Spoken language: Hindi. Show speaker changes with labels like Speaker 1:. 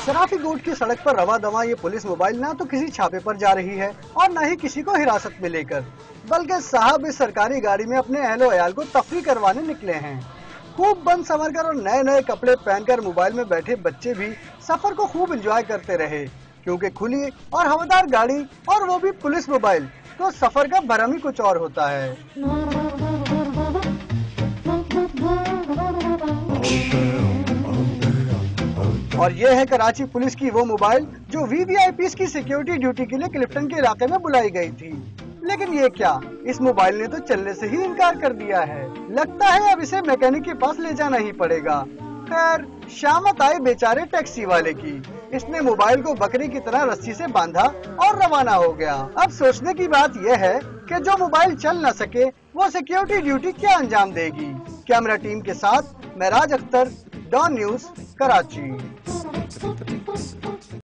Speaker 1: शराफी गुट की सड़क पर रवा दवा ये पुलिस मोबाइल ना तो किसी छापे पर जा रही है और न ही किसी को हिरासत में लेकर, बल्कि साहब इस सरकारी गाड़ी में अपने अहलो अयाल को तफरी करवाने निकले हैं। खूब बन संवर कर और नए नए कपड़े पहनकर मोबाइल में बैठे बच्चे भी सफर को खूब एंजॉय करते रहे, क्योंकि खुली और हवादार गाड़ी और वो भी पुलिस मोबाइल, तो सफर का भरम ही कुछ और होता है। और ये है कराची पुलिस की वो मोबाइल जो वीवीआईपीज़ की सिक्योरिटी ड्यूटी के लिए क्लिफ्टन के इलाके में बुलाई गई थी। लेकिन ये क्या, इस मोबाइल ने तो चलने से ही इनकार कर दिया है। लगता है अब इसे मैकेनिक के पास ले जाना ही पड़ेगा। खैर, शामत आए बेचारे टैक्सी वाले की। इसने मोबाइल को बकरी की तरह रस्सी से बांधा और रवाना हो गया। अब सोचने की बात यह है कि जो मोबाइल चल न सके वो सिक्योरिटी ड्यूटी क्या अंजाम देगी। कैमरा टीम के साथ महराज अख्तर, डॉन न्यूज़, कराची।